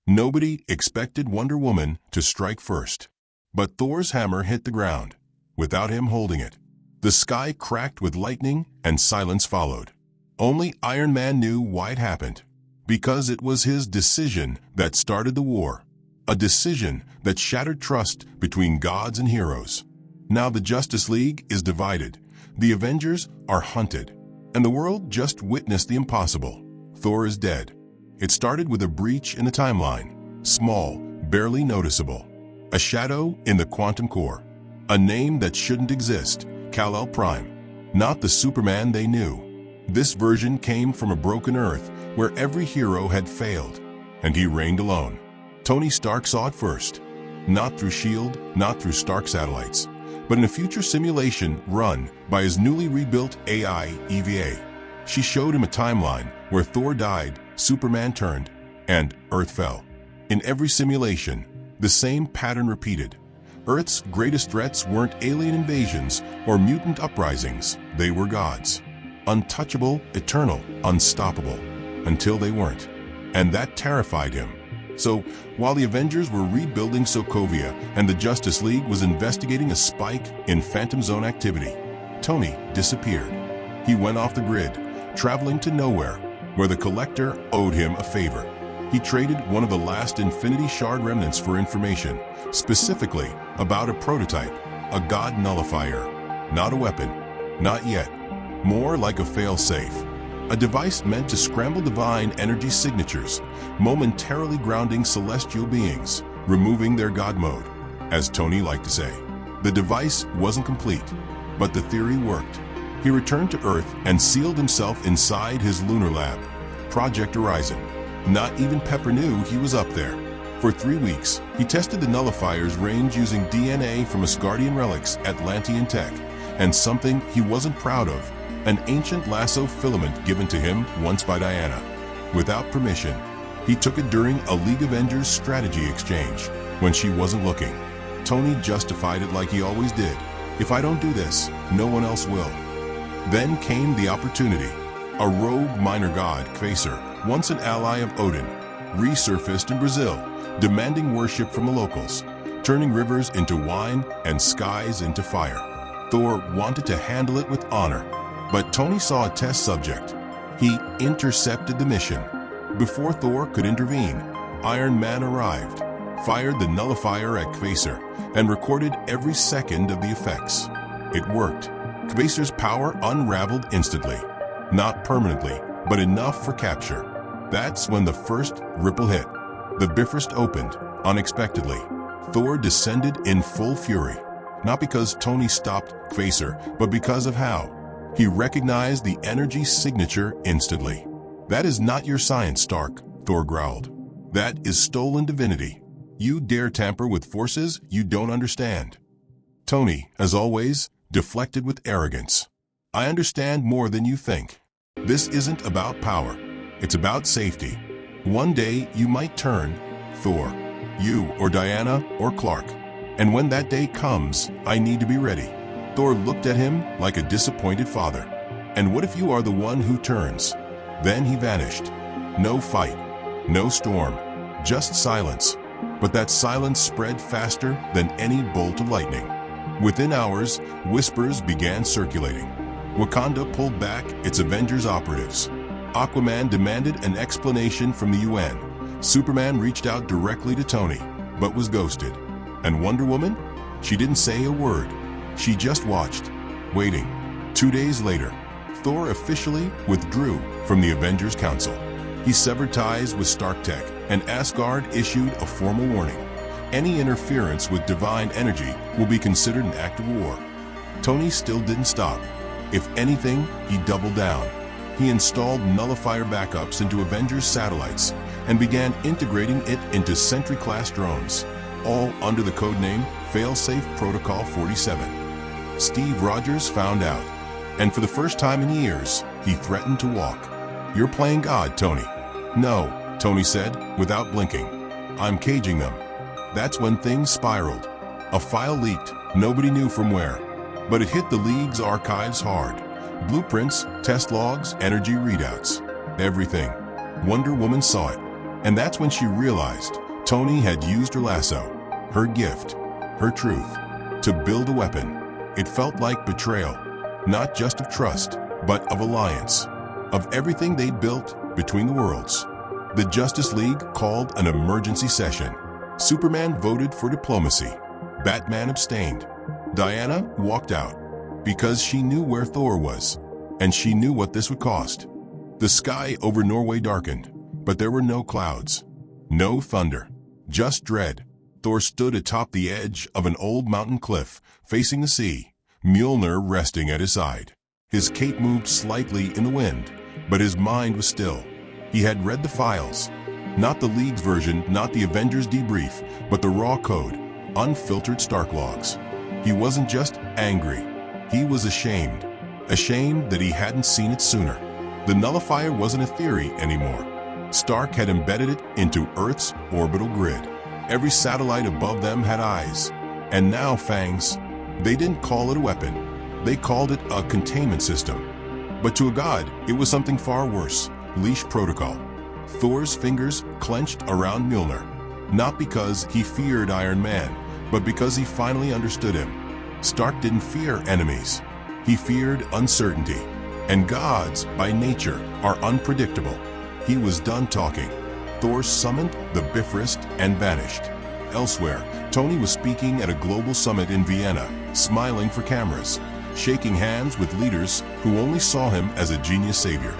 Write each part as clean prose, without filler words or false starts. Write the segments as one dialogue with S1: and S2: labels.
S1: Nobody expected Wonder Woman to strike first. But Thor's hammer hit the ground, without him holding it. The sky cracked with lightning and silence followed. Only Iron Man knew why it happened. Because it was his decision that started the war. A decision that shattered trust between gods and heroes. Now the Justice League is divided. The Avengers are hunted. And the world just witnessed the impossible. Thor is dead. It started with a breach in the timeline. Small, barely noticeable. A shadow in the quantum core. A name that shouldn't exist. Kal-El Prime. Not the Superman they knew. This version came from a broken Earth where every hero had failed. And he reigned alone. Tony Stark saw it first. Not through S.H.I.E.L.D., not through Stark satellites, but in a future simulation run by his newly rebuilt AI EVA. She showed him a timeline where Thor died, Superman turned, and Earth fell. In every simulation, the same pattern repeated. Earth's greatest threats weren't alien invasions or mutant uprisings, they were gods. Untouchable, eternal, unstoppable, until they weren't. And that terrified him. So, while the Avengers were rebuilding Sokovia and the Justice League was investigating a spike in Phantom Zone activity, Tony disappeared. He went off the grid, traveling to nowhere, where the Collector owed him a favor. He traded one of the last Infinity Shard remnants for information, specifically about a prototype, a god nullifier. Not a weapon, not yet. More like a fail-safe. A device meant to scramble divine energy signatures, momentarily grounding celestial beings, removing their god mode, as Tony liked to say. The device wasn't complete, but the theory worked. He returned to Earth and sealed himself inside his lunar lab, Project Horizon. Not even Pepper knew he was up there. For 3 weeks, he tested the nullifier's range using DNA from Asgardian relics, Atlantean tech, and something he wasn't proud of, an ancient lasso filament given to him once by Diana. Without permission, he took it during a League Avengers strategy exchange, when she wasn't looking. Tony justified it like he always did. If I don't do this, no one else will. Then came the opportunity. A rogue minor god, Kvasir, once an ally of Odin, resurfaced in Brazil, demanding worship from the locals, turning rivers into wine and skies into fire. Thor wanted to handle it with honor, but Tony saw a test subject. He intercepted the mission. Before Thor could intervene, Iron Man arrived, fired the nullifier at Kvasir, and recorded every second of the effects. It worked. Kvasir's power unraveled instantly. Not permanently, but enough for capture. That's when the first ripple hit. The Bifrost opened, unexpectedly. Thor descended in full fury. Not because Tony stopped Kvasir, but because of how. He recognized the energy signature instantly. That is not your science, Stark, Thor growled. That is stolen divinity. You dare tamper with forces you don't understand. Tony, as always, deflected with arrogance. I understand more than you think. This isn't about power. It's about safety. One day you might turn, Thor. You or Diana or Clark. And when that day comes, I need to be ready. Thor looked at him like a disappointed father. And what if you are the one who turns? Then he vanished. No fight, no storm, just silence. But that silence spread faster than any bolt of lightning. Within hours, whispers began circulating. Wakanda pulled back its Avengers operatives. Aquaman demanded an explanation from the UN. Superman reached out directly to Tony, but was ghosted. And Wonder Woman? She didn't say a word. She just watched, waiting. 2 days later, Thor officially withdrew from the Avengers Council. He severed ties with Stark Tech, and Asgard issued a formal warning. Any interference with divine energy will be considered an act of war. Tony still didn't stop. If anything, he doubled down. He installed nullifier backups into Avengers satellites and began integrating it into Sentry-class drones, all under the codename Failsafe Protocol 47. Steve Rogers found out, and for the first time in years, he threatened to walk. You're playing God, Tony. No, Tony said, without blinking. I'm caging them. That's when things spiraled. A file leaked, nobody knew from where, but it hit the League's archives hard. Blueprints, test logs, energy readouts. Everything. Wonder Woman saw it. And that's when she realized Tony had used her lasso, her gift, her truth, to build a weapon. It felt like betrayal, not just of trust, but of alliance, of everything they'd built between the worlds. The Justice League called an emergency session. Superman voted for diplomacy. Batman abstained. Diana walked out because she knew where Thor was, and she knew what this would cost. The sky over Norway darkened, but there were no clouds, no thunder, just dread. Thor stood atop the edge of an old mountain cliff, facing the sea, Mjolnir resting at his side. His cape moved slightly in the wind, but his mind was still. He had read the files, not the League's version, not the Avengers debrief, but the raw code, unfiltered Stark logs. He wasn't just angry, he was ashamed. Ashamed that he hadn't seen it sooner. The nullifier wasn't a theory anymore. Stark had embedded it into Earth's orbital grid. Every satellite above them had eyes, and now fangs. They didn't call it a weapon, they called it a containment system. But to a god, it was something far worse, leash protocol. Thor's fingers clenched around Mjolnir, not because he feared Iron Man, but because he finally understood him. Stark didn't fear enemies, he feared uncertainty. And gods, by nature, are unpredictable. He was done talking. Thor summoned the Bifrost and vanished. Elsewhere, Tony was speaking at a global summit in Vienna, smiling for cameras, shaking hands with leaders who only saw him as a genius savior.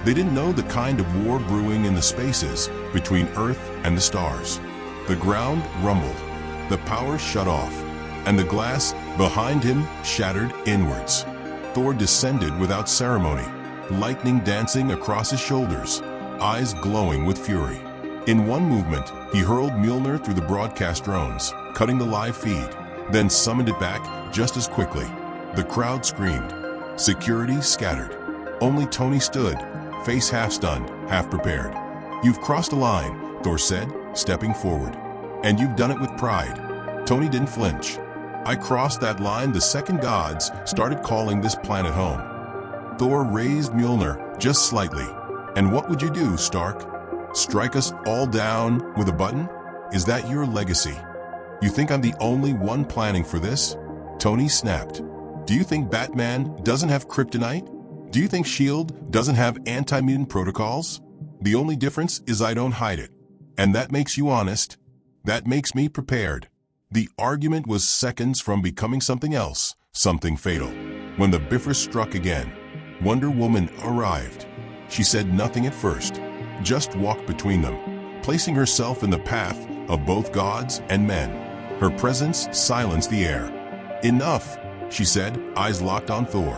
S1: They didn't know the kind of war brewing in the spaces between Earth and the stars. The ground rumbled, the power shut off, and the glass behind him shattered inwards. Thor descended without ceremony, lightning dancing across his shoulders, eyes glowing with fury. In one movement, he hurled Mjolnir through the broadcast drones, cutting the live feed, then summoned it back just as quickly. The crowd screamed. Security scattered. Only Tony stood, face half stunned, half prepared. "You've crossed a line," Thor said, stepping forward. "And you've done it with pride." Tony didn't flinch. "I crossed that line the second gods started calling this planet home." Thor raised Mjolnir just slightly. "And what would you do, Stark? Strike us all down with a button? Is that your legacy? You think I'm the only one planning for this?" Tony snapped. "Do you think Batman doesn't have kryptonite? Do you think S.H.I.E.L.D. doesn't have anti-mutant protocols? The only difference is I don't hide it. And that makes you honest. That makes me prepared." The argument was seconds from becoming something else, something fatal. When the Bifrost struck again, Wonder Woman arrived. She said nothing at first, just walked between them, placing herself in the path of both gods and men. Her presence silenced the air. "Enough," she said, eyes locked on Thor.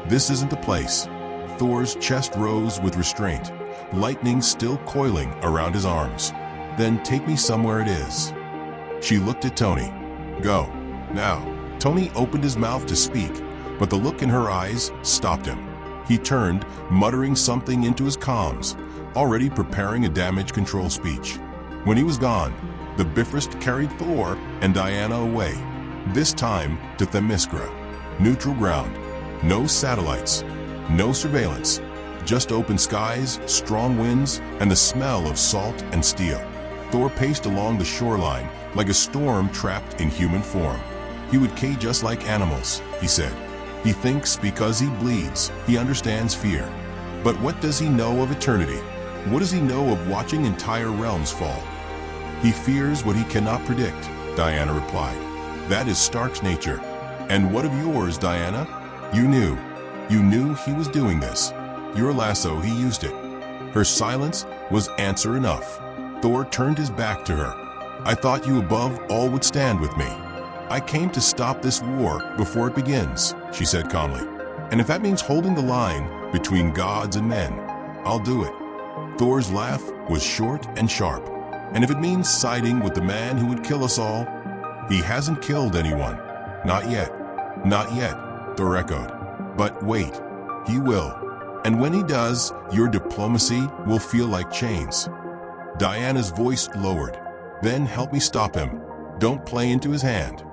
S1: "This isn't the place." Thor's chest rose with restraint, lightning still coiling around his arms. "Then take me somewhere it is." She looked at Tony. "Go, now." Tony opened his mouth to speak, but the look in her eyes stopped him. He turned, muttering something into his comms, already preparing a damage control speech. When he was gone, the Bifrost carried Thor and Diana away, this time to Themyscira. Neutral ground, no satellites, no surveillance, just open skies, strong winds, and the smell of salt and steel. Thor paced along the shoreline like a storm trapped in human form. "He would cage us like animals," he said. "He thinks because he bleeds, he understands fear. But what does he know of eternity? What does he know of watching entire realms fall?" "He fears what he cannot predict," Diana replied. "That is Stark's nature." "And what of yours, Diana? You knew. You knew he was doing this. Your lasso, he used it." Her silence was answer enough. Thor turned his back to her. "I thought you above all would stand with me. I came to stop this war before it begins," she said calmly. "And if that means holding the line between gods and men, I'll do it." Thor's laugh was short and sharp. "And if it means siding with the man who would kill us all?" "He hasn't killed anyone. Not yet." "Not yet," Thor echoed. "But wait, he will. And when he does, your diplomacy will feel like chains." Diana's voice lowered. "Then help me stop him. Don't play into his hand."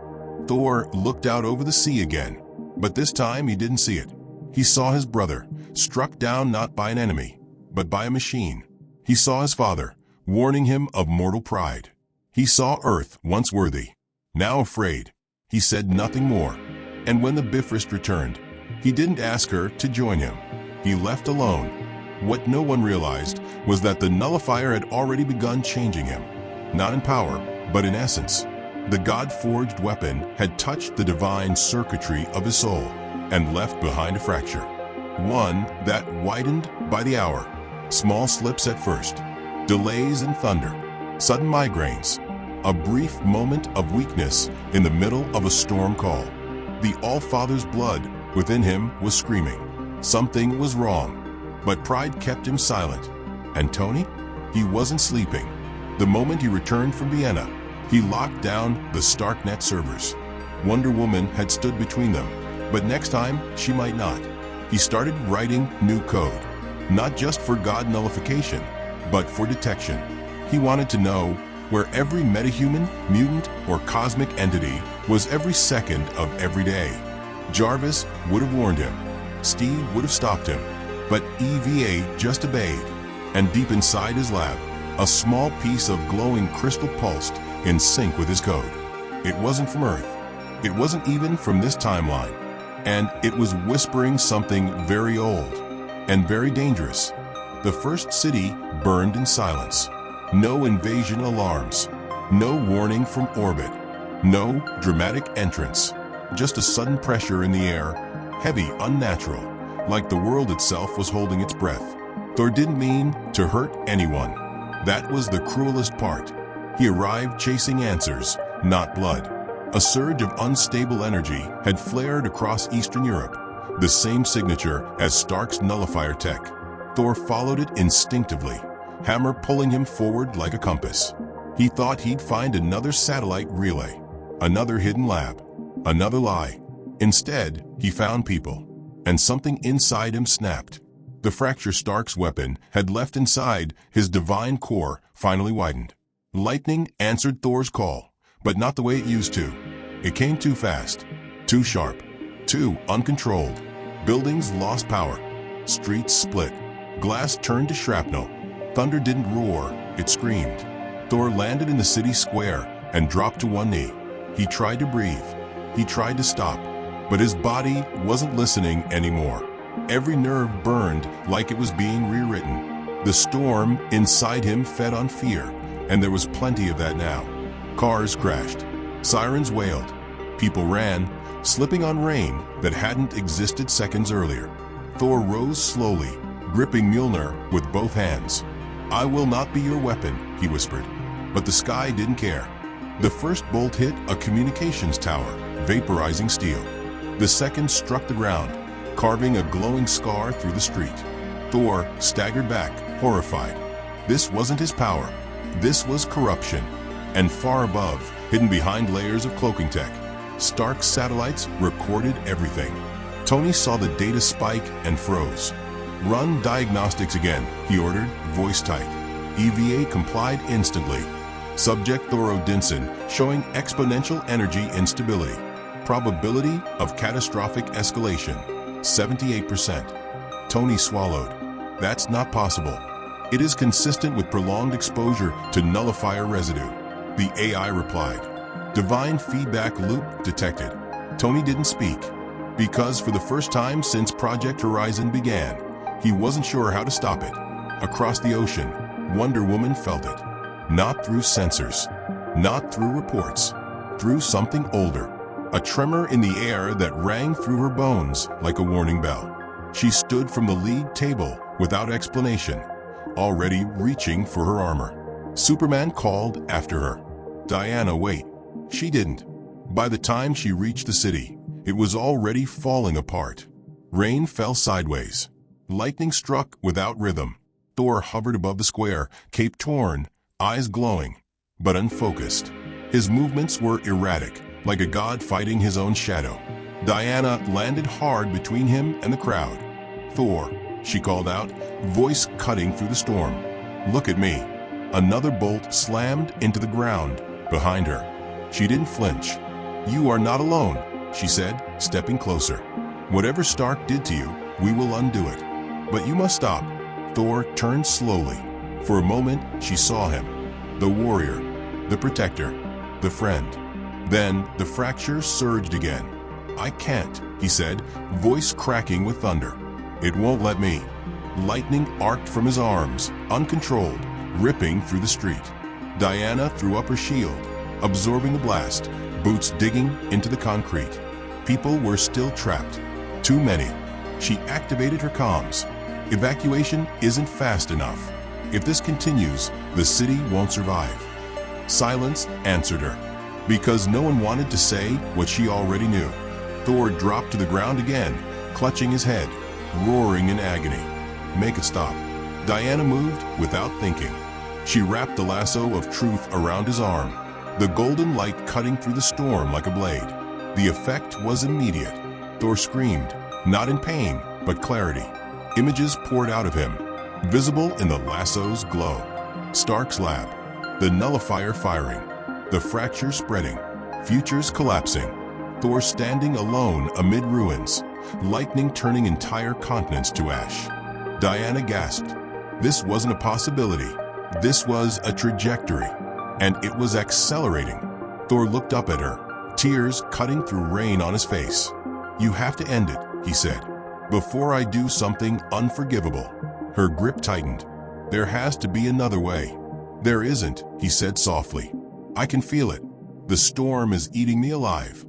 S1: Thor looked out over the sea again, but this time he didn't see it. He saw his brother, struck down not by an enemy, but by a machine. He saw his father, warning him of mortal pride. He saw Earth once worthy, now afraid. He said nothing more. And when the Bifrost returned, he didn't ask her to join him. He left alone. What no one realized was that the nullifier had already begun changing him, not in power, but in essence. The God-forged weapon had touched the divine circuitry of his soul and left behind a fracture. One that widened by the hour. Small slips at first, delays and thunder, sudden migraines, a brief moment of weakness in the middle of a storm call. The All-Father's blood within him was screaming. Something was wrong, but pride kept him silent. And Tony? He wasn't sleeping. The moment he returned from Vienna, he locked down the Starknet servers. Wonder Woman had stood between them, but next time she might not. He started writing new code, not just for God nullification, but for detection. He wanted to know where every metahuman, mutant, or cosmic entity was every second of every day. Jarvis would have warned him. Steve would have stopped him. But EVA just obeyed. And deep inside his lab, a small piece of glowing crystal pulsed in sync with his code. It wasn't from Earth. It wasn't even from this timeline. And it was whispering something very old and very dangerous. The first city burned in silence. No invasion alarms. No warning from orbit. No dramatic entrance. Just a sudden pressure in the air, heavy, unnatural, like the world itself was holding its breath. Thor didn't mean to hurt anyone. That was the cruelest part. He arrived chasing answers, not blood. A surge of unstable energy had flared across Eastern Europe, the same signature as Stark's nullifier tech. Thor followed it instinctively, hammer pulling him forward like a compass. He thought he'd find another satellite relay, another hidden lab, another lie. Instead, he found people, and something inside him snapped. The fracture Stark's weapon had left inside his divine core finally widened. Lightning answered Thor's call, but not the way it used to. It came too fast, too sharp, too uncontrolled. Buildings lost power. Streets split. Glass turned to shrapnel. Thunder didn't roar, it screamed. Thor landed in the city square and dropped to one knee. He tried to breathe. He tried to stop, but his body wasn't listening anymore. Every nerve burned like it was being rewritten. The storm inside him fed on fear, and there was plenty of that now. Cars crashed. Sirens wailed. People ran, slipping on rain that hadn't existed seconds earlier. Thor rose slowly, gripping Mjolnir with both hands. "I will not be your weapon," he whispered. But the sky didn't care. The first bolt hit a communications tower, vaporizing steel. The second struck the ground, carving a glowing scar through the street. Thor staggered back, horrified. This wasn't his power. This was corruption. And far above, hidden behind layers of cloaking tech, Stark's satellites recorded everything. Tony saw the data spike and froze. "Run diagnostics again," he ordered, voice tight. EVA complied instantly. Subject Thor Odinson showing exponential energy instability. Probability of catastrophic escalation, 78%. Tony swallowed. "That's not possible. It is consistent with prolonged exposure to nullifier residue," the AI replied. Divine feedback loop detected. Tony didn't speak, because for the first time since Project Horizon began, he wasn't sure how to stop it. Across the ocean, Wonder Woman felt it. Not through sensors, not through reports, through something older. A tremor in the air that rang through her bones like a warning bell. She stood from the league table without explanation, already reaching for her armor. Superman called after her. "Diana, wait." She didn't. By the time she reached the city, it was already falling apart. Rain fell sideways. Lightning struck without rhythm. Thor hovered above the square, cape torn, eyes glowing, but unfocused. His movements were erratic, like a god fighting his own shadow. Diana landed hard between him and the crowd. "Thor," she called out, voice cutting through the storm. "Look at me." Another bolt slammed into the ground behind her. She didn't flinch. "You are not alone," she said, stepping closer. "Whatever Stark did to you, we will undo it. But you must stop." Thor turned slowly, For a moment, she saw him. The warrior, the protector, the friend. Then the fracture surged again. "I can't," he said, voice cracking with thunder. "It won't let me." Lightning arced from his arms, uncontrolled, ripping through the street. Diana threw up her shield, absorbing the blast, boots digging into the concrete. People were still trapped. Too many. She activated her comms. Evacuation isn't fast enough. If this continues, the city won't survive. Silence answered her, because no one wanted to say what she already knew. Thor dropped to the ground again, clutching his head, roaring in agony. "Make it stop." Diana moved without thinking. She wrapped the lasso of truth around his arm, the golden light cutting through the storm like a blade. The effect was immediate. Thor screamed, not in pain, but clarity. Images poured out of him, visible in the lasso's glow. Stark's lab, the nullifier firing, the fracture spreading, futures collapsing. Thor standing alone amid ruins, lightning turning entire continents to ash. Diana gasped. This wasn't a possibility. This was a trajectory, and it was accelerating. Thor looked up at her, tears cutting through rain on his face. "You have to end it," he said, "before I do something unforgivable." Her grip tightened. "There has to be another way." "There isn't," he said softly. "I can feel it. The storm is eating me alive."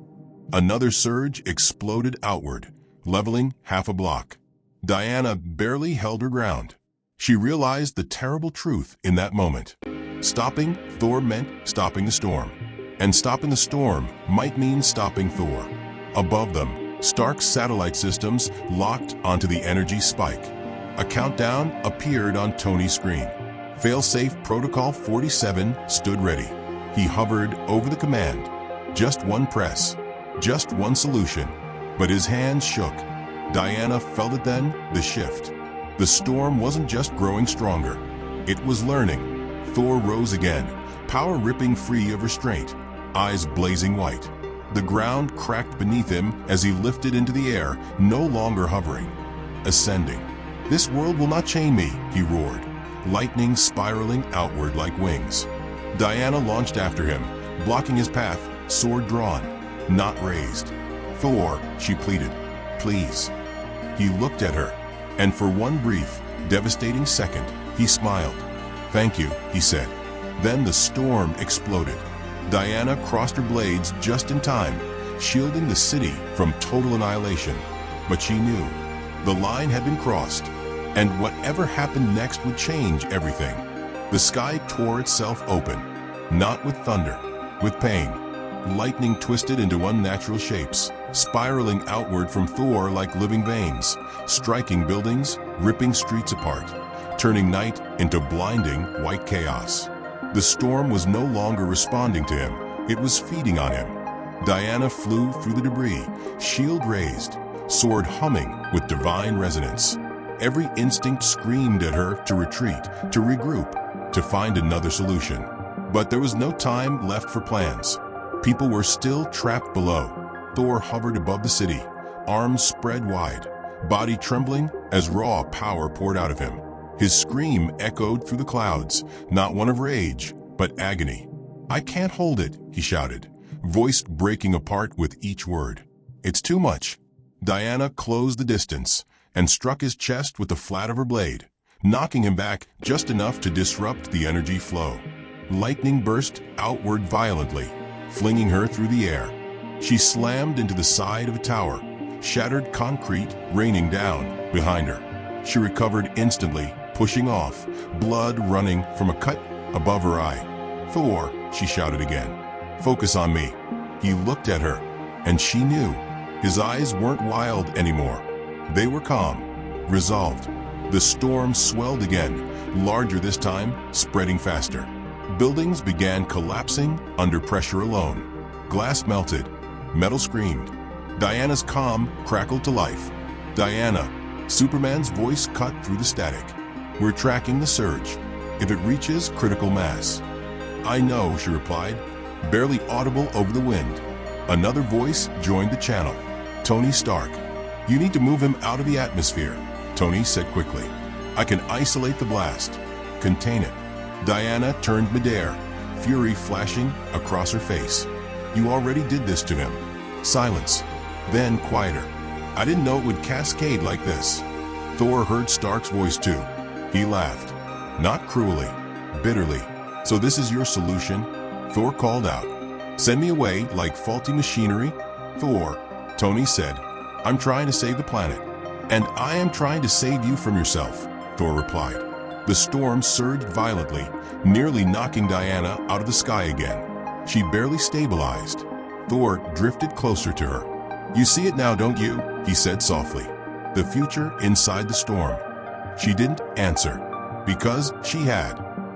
S1: Another surge exploded outward, leveling half a block. Diana barely held her ground. She realized the terrible truth in that moment. Stopping Thor meant stopping the storm. And stopping the storm might mean stopping Thor. Above them, Stark's satellite systems locked onto the energy spike. A countdown appeared on Tony's screen. Failsafe Protocol 47 stood ready. He hovered over the command. Just one press. Just one solution. But his hands shook. Diana felt it then, the shift. The storm wasn't just growing stronger. It was learning. Thor rose again, power ripping free of restraint, eyes blazing white. The ground cracked beneath him as he lifted into the air, no longer hovering. Ascending. "This world will not chain me," he roared, lightning spiraling outward like wings. Diana launched after him, blocking his path, sword drawn, not raised. "Thor," she pleaded, "please." He looked at her, and for one brief, devastating second, he smiled. "Thank you," he said. Then the storm exploded. Diana crossed her blades just in time, shielding the city from total annihilation. But she knew the line had been crossed, and whatever happened next would change everything. The sky tore itself open, not with thunder, with pain. Lightning twisted into unnatural shapes, spiraling outward from Thor like living veins, striking buildings, ripping streets apart, turning night into blinding white chaos. The storm was no longer responding to him, it was feeding on him. Diana flew through the debris, shield raised, sword humming with divine resonance. Every instinct screamed at her to retreat, to regroup, to find another solution. But there was no time left for plans. People were still trapped below. Thor hovered above the city, arms spread wide, body trembling as raw power poured out of him. His scream echoed through the clouds, not one of rage, but agony. "I can't hold it," he shouted, voice breaking apart with each word. "It's too much." Diana closed the distance and struck his chest with the flat of her blade, knocking him back just enough to disrupt the energy flow. Lightning burst outward violently, flinging her through the air. She slammed into the side of a tower, shattered concrete raining down behind her. She recovered instantly, pushing off, blood running from a cut above her eye. "Thor," she shouted again, "focus on me." He looked at her, and she knew. His eyes weren't wild anymore. They were calm, resolved. The storm swelled again, larger this time, spreading faster. Buildings began collapsing under pressure alone. Glass melted. Metal screamed. Diana's calm crackled to life. "Diana," Superman's voice cut through the static. "We're tracking the surge. If it reaches critical mass." "I know," she replied, barely audible over the wind. Another voice joined the channel. "Tony Stark." "You need to move him out of the atmosphere," Tony said quickly. "I can isolate the blast." contain it. Diana turned midair, fury flashing across her face. You already did this to him. Silence. Then quieter. I didn't know it would cascade like this. Thor heard Stark's voice too. He laughed. Not cruelly, bitterly. So this is your solution? Thor called out. Send me away like faulty machinery? Thor, Tony said. I'm trying to save the planet. And I am trying to save you from yourself, Thor replied. The storm surged violently, nearly knocking Diana out of the sky again. She barely stabilized. Thor drifted closer to her. You see it now, don't you? He said softly. The future inside the storm. She didn't answer. Because she had.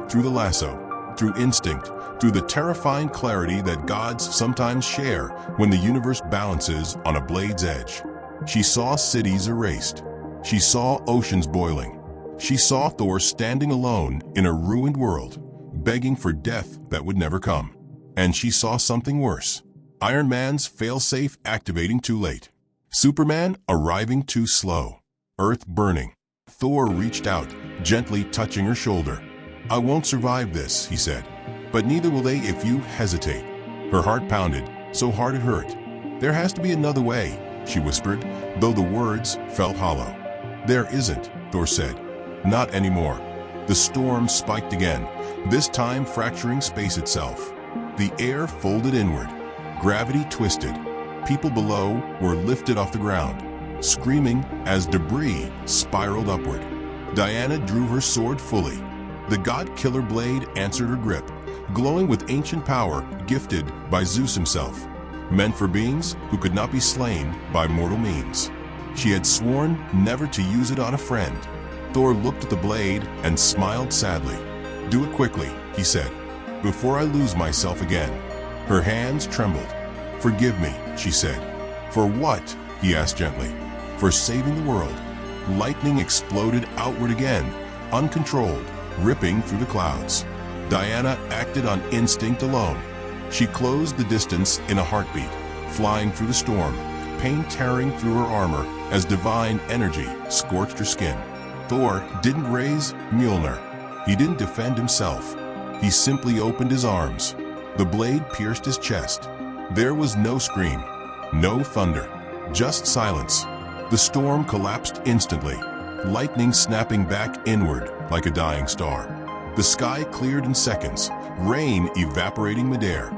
S1: Through the lasso, through instinct, through the terrifying clarity that gods sometimes share when the universe balances on a blade's edge. She saw cities erased. She saw oceans boiling. She saw Thor standing alone in a ruined world, begging for death that would never come. And she saw something worse. Iron Man's failsafe activating too late. Superman arriving too slow. Earth burning. Thor reached out, gently touching her shoulder. I won't survive this, he said. But neither will they if you hesitate. Her heart pounded, so hard it hurt. There has to be another way, she whispered, though the words felt hollow. There isn't, Thor said. Not anymore. The storm spiked again, this time fracturing space itself. The air folded inward. Gravity twisted. People below were lifted off the ground, screaming as debris spiraled upward. Diana drew her sword fully. The god-killer blade answered her grip, glowing with ancient power gifted by Zeus himself, meant for beings who could not be slain by mortal means. She had sworn never to use it on a friend. Thor looked at the blade and smiled sadly. Do it quickly, he said, before I lose myself again. Her hands trembled. Forgive me, she said. For what? He asked gently. For saving the world. Lightning exploded outward again, uncontrolled, ripping through the clouds. Diana acted on instinct alone. She closed the distance in a heartbeat, flying through the storm, pain tearing through her armor as divine energy scorched her skin. Thor didn't raise Mjolnir. He didn't defend himself. He simply opened his arms. The blade pierced his chest. There was no scream, no thunder, just silence. The storm collapsed instantly, lightning snapping back inward like a dying star. The sky cleared in seconds, rain evaporating midair.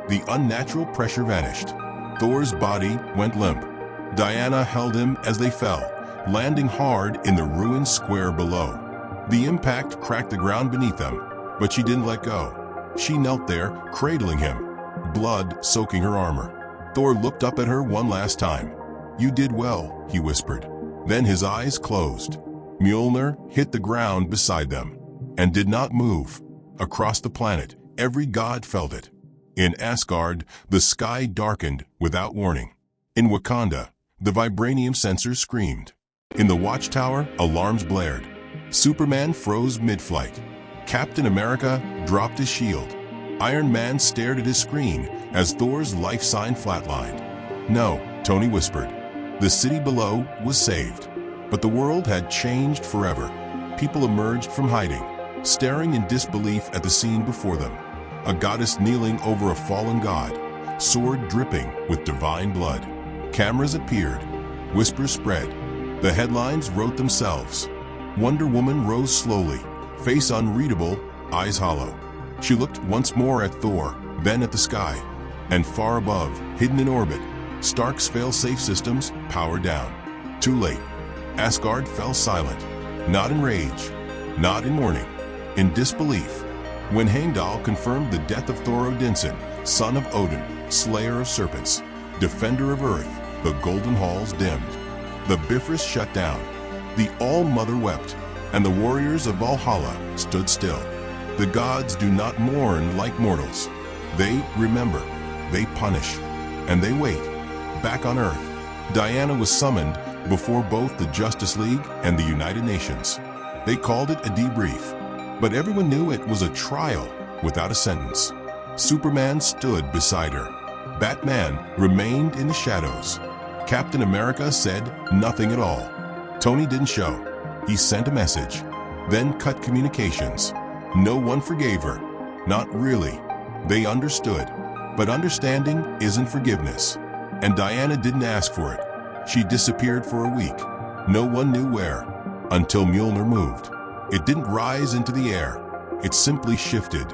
S1: The unnatural pressure vanished. Thor's body went limp. Diana held him as they fell, landing hard in the ruined square below. The impact cracked the ground beneath them, but she didn't let go. She knelt there, cradling him, blood soaking her armor. Thor looked up at her one last time. You did well, he whispered. Then his eyes closed. Mjolnir hit the ground beside them and did not move. Across the planet, every god felt it. In Asgard, the sky darkened without warning. In Wakanda, the vibranium sensors screamed. In the watchtower, alarms blared. Superman froze mid-flight. Captain America dropped his shield. Iron Man stared at his screen as Thor's life sign flatlined. No, Tony whispered. The city below was saved. But the world had changed forever. People emerged from hiding, staring in disbelief at the scene before them. A goddess kneeling over a fallen god, sword dripping with divine blood. Cameras appeared. Whispers spread. The headlines wrote themselves. Wonder Woman rose slowly, face unreadable, eyes hollow. She looked once more at Thor, then at the sky. And far above, hidden in orbit, Stark's fail-safe systems powered down. Too late. Asgard fell silent. Not in rage, not in mourning, in disbelief. When Heimdall confirmed the death of Thor Odinson, son of Odin, slayer of serpents, defender of earth, the golden halls dimmed. The Bifrost shut down. The All-Mother wept, and the warriors of Valhalla stood still. The gods do not mourn like mortals. They remember, they punish, and they wait. Back on Earth, Diana was summoned before both the Justice League and the United Nations. They called it a debrief, but everyone knew it was a trial without a sentence. Superman stood beside her. Batman remained in the shadows. Captain America said nothing at all. Tony didn't show. He sent a message, then cut communications. No one forgave her. Not really. They understood. But understanding isn't forgiveness. And Diana didn't ask for it. She disappeared for a week. No one knew where, until Mjolnir moved. It didn't rise into the air. It simply shifted,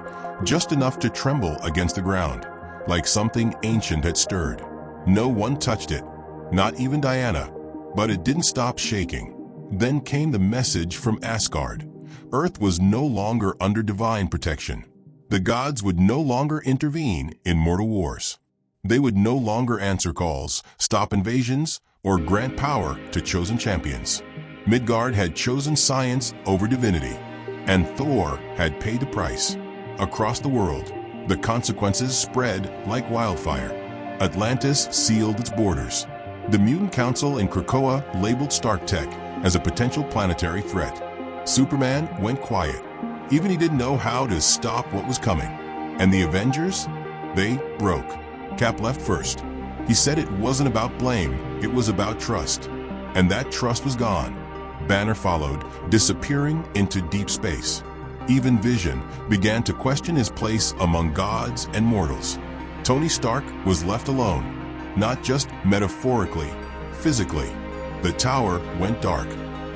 S1: just enough to tremble against the ground, like something ancient had stirred. No one touched it, not even Diana, but it didn't stop shaking. Then came the message from Asgard. Earth was no longer under divine protection. The gods would no longer intervene in mortal wars. They would no longer answer calls, stop invasions, or grant power to chosen champions. Midgard had chosen science over divinity, and Thor had paid the price. Across the world, the consequences spread like wildfire. Atlantis sealed its borders. The Mutant Council in Krakoa labeled Stark Tech as a potential planetary threat. Superman went quiet. Even he didn't know how to stop what was coming. And the Avengers? They broke. Cap left first. He said it wasn't about blame, it was about trust. And that trust was gone. Banner followed, disappearing into deep space. Even Vision began to question his place among gods and mortals. Tony Stark was left alone, not just metaphorically, physically. The tower went dark.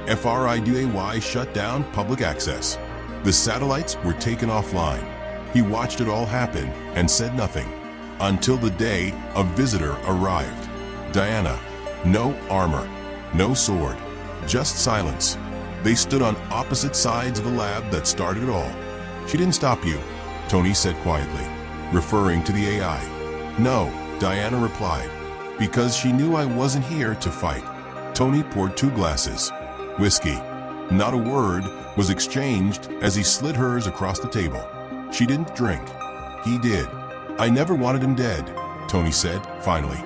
S1: FRIDAY shut down public access. The satellites were taken offline. He watched it all happen and said nothing. Until the day a visitor arrived. Diana. No armor, no sword, just silence. They stood on opposite sides of the lab that started it all. She didn't stop you, Tony said quietly, referring to the AI. No, Diana replied, because she knew I wasn't here to fight. Tony poured 2 glasses. Whiskey. Not a word was exchanged as he slid hers across the table. She didn't drink. He did. I never wanted him dead, Tony said, finally.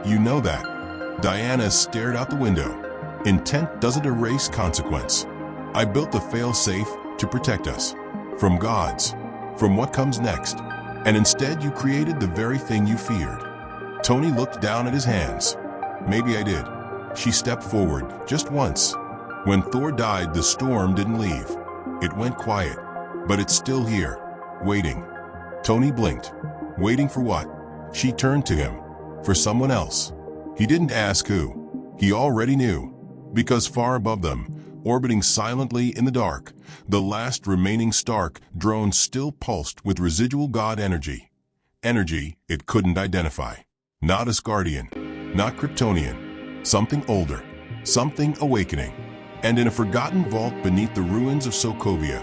S1: You know that. Diana stared out the window. Intent doesn't erase consequence. I built the fail-safe to protect us. From gods. From what comes next. And instead you created the very thing you feared. Tony looked down at his hands. Maybe I did. She stepped forward, just once. When Thor died, the storm didn't leave. It went quiet. But it's still here. Waiting. Tony blinked. Waiting for what? She turned to him. For someone else. He didn't ask who. He already knew. Because far above them, orbiting silently in the dark, the last remaining Stark drone still pulsed with residual god energy. Energy it couldn't identify. Not Asgardian. Not Kryptonian. Something older. Something awakening. And in a forgotten vault beneath the ruins of Sokovia,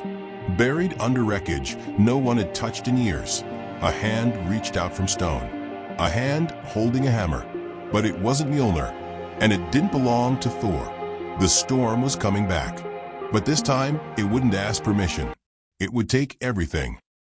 S1: buried under wreckage no one had touched in years, a hand reached out from stone. A hand holding a hammer. But it wasn't Mjolnir, and it didn't belong to Thor. The storm was coming back. But this time, it wouldn't ask permission. It would take everything.